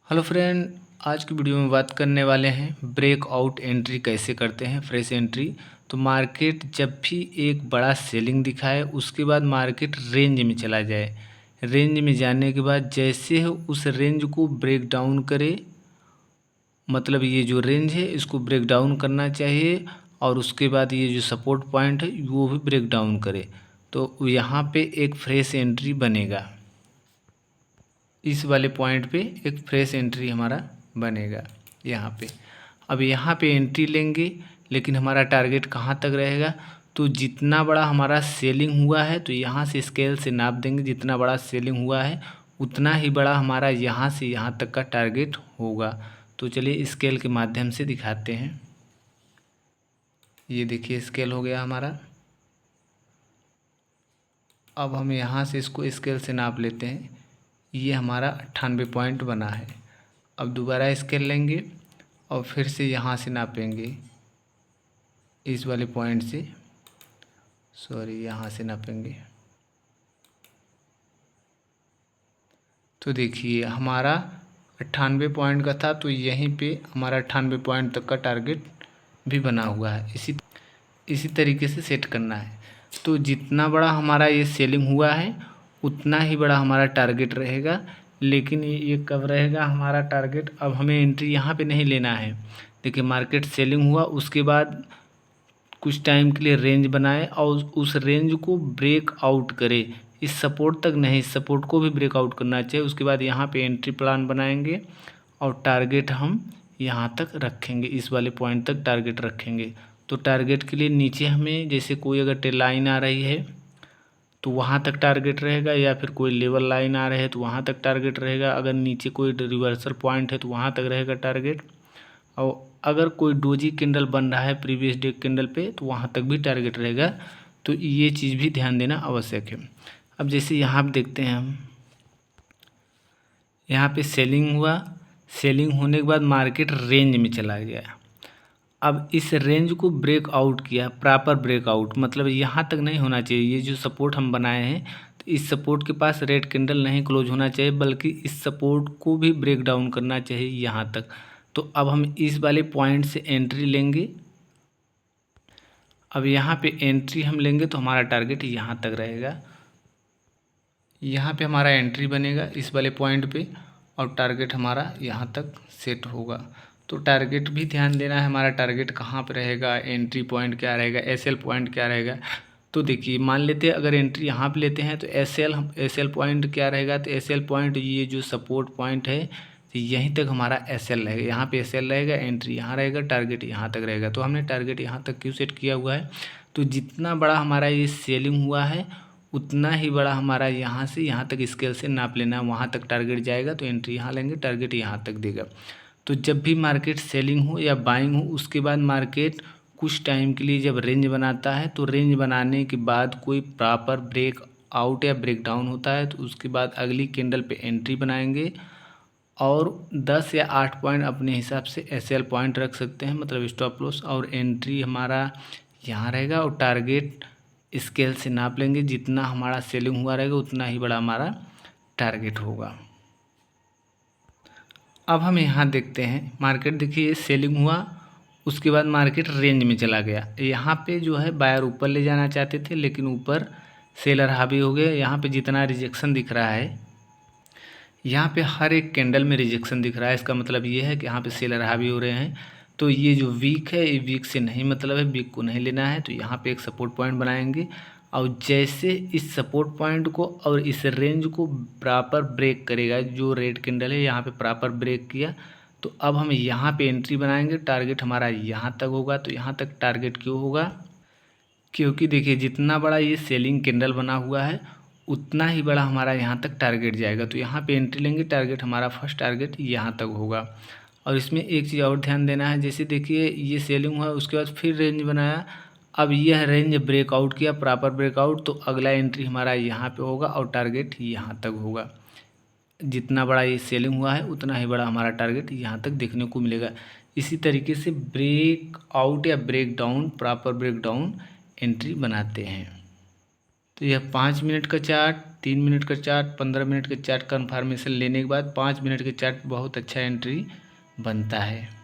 Hello friend, आज की video में बात करने वाले हैं ब्रेकआउट एंट्री कैसे करते हैं। फ्रेश एंट्री तो मार्केट जब भी एक बड़ा सेलिंग दिखाए उसके बाद मार्केट रेंज में चला जाए। रेंज में जाने के बाद जैसे उस रेंज को ब्रेक डाउन करे, मतलब ये जो रेंज है इसको ब्रेक डाउन करना चाहिए और उसके बाद ये जो सपोर्ट पॉइंट है वो भी ब्रेक डाउन करे, तो यहाँ पे एक फ्रेश एंट्री बनेगा। इस वाले पॉइंट पे एक फ्रेश एंट्री हमारा बनेगा यहाँ पे। अब यहाँ पे एंट्री लेंगे, लेकिन हमारा टारगेट कहाँ तक रहेगा, तो जितना बड़ा हमारा सेलिंग हुआ है तो यहाँ से स्केल से नाप देंगे। जितना बड़ा सेलिंग हुआ है उतना ही बड़ा हमारा यहाँ से यहाँ तक का टारगेट होगा। तो चलिए स्केल के माध्यम से दिखाते हैं। ये देखिए स्केल हो गया हमारा। अब हम यहाँ से इसको स्केल से नाप लेते हैं। ये हमारा 98 पॉइंट बना है। अब दोबारा स्केल लेंगे और फिर से यहाँ से नापेंगे, इस वाले पॉइंट से, यहाँ से नापेंगे। तो देखिए हमारा 98 पॉइंट का था, तो यहीं पे हमारा 98 पॉइंट तक का टारगेट भी बना हुआ है। इसी तरीके से सेट करना है। तो जितना बड़ा हमारा ये सेलिंग हुआ है उतना ही बड़ा हमारा टारगेट रहेगा। लेकिन ये कब रहेगा हमारा टारगेट, अब हमें एंट्री यहाँ पे नहीं लेना है। देखिए मार्केट सेलिंग हुआ उसके बाद कुछ टाइम के लिए रेंज बनाए और उस रेंज को ब्रेक आउट करे। इस सपोर्ट तक नहीं, इस सपोर्ट को भी ब्रेक आउट करना चाहिए। उसके बाद यहाँ पे एंट्री प्लान बनाएंगे और टारगेट हम यहाँ तक रखेंगे, इस वाले पॉइंट तक टारगेट रखेंगे। तो टारगेट के लिए नीचे हमें जैसे कोई अगर टेल लाइन आ रही है तो वहाँ तक टारगेट रहेगा, या फिर कोई लेवल लाइन आ रहे है तो वहाँ तक टारगेट रहेगा। अगर नीचे कोई रिवर्सल पॉइंट है तो वहाँ तक रहेगा टारगेट। और अगर कोई डोजी कैंडल बन रहा है प्रीवियस डे कैंडल पे तो वहाँ तक भी टारगेट रहेगा। तो ये चीज़ भी ध्यान देना आवश्यक है। अब जैसे यहाँ पे देखते हैं हम, यहाँ पे सेलिंग हुआ, सेलिंग होने के बाद मार्केट रेंज में चला गया। अब इस रेंज को ब्रेक आउट किया, प्रॉपर ब्रेकआउट, मतलब यहाँ तक नहीं होना चाहिए। ये जो सपोर्ट हम बनाए हैं तो इस सपोर्ट के पास रेड कैंडल नहीं क्लोज होना चाहिए, बल्कि इस सपोर्ट को भी ब्रेक डाउन करना चाहिए यहाँ तक। तो अब हम इस वाले पॉइंट से एंट्री लेंगे। अब यहाँ पे एंट्री हम लेंगे तो हमारा टारगेट यहाँ तक रहेगा। यहाँ पे हमारा एंट्री बनेगा इस वाले पॉइंट पे और टारगेट हमारा यहाँ तक सेट होगा। तो टारगेट भी ध्यान देना है, हमारा टारगेट कहाँ पे रहेगा, एंट्री पॉइंट क्या रहेगा, एसएल पॉइंट क्या रहेगा। तो देखिए मान लेते हैं अगर एंट्री यहाँ पे लेते हैं तो एसएल पॉइंट क्या रहेगा, तो एसएल पॉइंट ये जो सपोर्ट पॉइंट है तो यहीं तक हमारा एसएल रहेगा। यहाँ पे एसएल रहेगा, एंट्री यहाँ रहेगा, टारगेट यहाँ तक रहेगा। तो हमने टारगेट यहाँ तक क्यों सेट किया हुआ है, तो जितना बड़ा हमारा ये सेलिंग हुआ है उतना ही बड़ा हमारा यहाँ से यहाँ तक स्केल से नाप लेना, वहाँ तक टारगेट जाएगा तो एंट्री यहाँ लेंगे, टारगेट यहाँ तक देगा। तो जब भी मार्केट सेलिंग हो या बाइंग हो उसके बाद मार्केट कुछ टाइम के लिए जब रेंज बनाता है तो रेंज बनाने के बाद कोई प्रॉपर ब्रेक आउट या ब्रेक डाउन होता है तो उसके बाद अगली कैंडल पे एंट्री बनाएंगे और 10 या 8 पॉइंट अपने हिसाब से एसएल पॉइंट रख सकते हैं, मतलब स्टॉप लॉस। और एंट्री हमारा यहाँ रहेगा और टारगेट स्केल से नाप लेंगे। जितना हमारा सेलिंग हुआ रहेगा उतना ही बड़ा हमारा टारगेट होगा। अब हम यहाँ देखते हैं मार्केट, देखिए सेलिंग हुआ उसके बाद मार्केट रेंज में चला गया। यहाँ पे जो है बायर ऊपर ले जाना चाहते थे लेकिन ऊपर सेलर हावी हो गए। यहाँ पे जितना रिजेक्शन दिख रहा है, यहाँ पे हर एक कैंडल में रिजेक्शन दिख रहा है, इसका मतलब ये है कि यहाँ पे सेलर हावी हो रहे हैं। तो ये जो वीक है ये वीक से नहीं मतलब है, वीक को नहीं लेना है। तो यहाँ पे एक सपोर्ट पॉइंट बनाएंगे और जैसे इस सपोर्ट पॉइंट को और इस रेंज को प्रॉपर ब्रेक करेगा, जो रेड कैंडल है यहाँ पे प्रॉपर ब्रेक किया, तो अब हम यहाँ पे एंट्री बनाएंगे। टारगेट हमारा यहाँ तक होगा। तो यहाँ तक टारगेट क्यों होगा, क्योंकि देखिए जितना बड़ा ये सेलिंग कैंडल बना हुआ है उतना ही बड़ा हमारा यहाँ तक टारगेट जाएगा। तो यहाँ पे एंट्री लेंगे, टारगेट हमारा फर्स्ट टारगेट यहाँ तक होगा। और इसमें एक चीज़ और ध्यान देना है, जैसे देखिए ये सेलिंग हुआ उसके बाद फिर रेंज बनाया, अब यह रेंज ब्रेकआउट किया, प्रॉपर ब्रेकआउट, तो अगला एंट्री हमारा यहाँ पे होगा और टारगेट यहाँ तक होगा। जितना बड़ा ये सेलिंग हुआ है उतना ही बड़ा हमारा टारगेट यहाँ तक देखने को मिलेगा। इसी तरीके से ब्रेक आउट या break down, proper break down entry बनाते हैं। तो यह 5 मिनट का चार्ट 3 मिनट का चार्ट, 15 मिनट के चार्ट कन्फर्मेशन लेने के बाद 5 मिनट के चार्ट बहुत अच्छा एंट्री बनता है।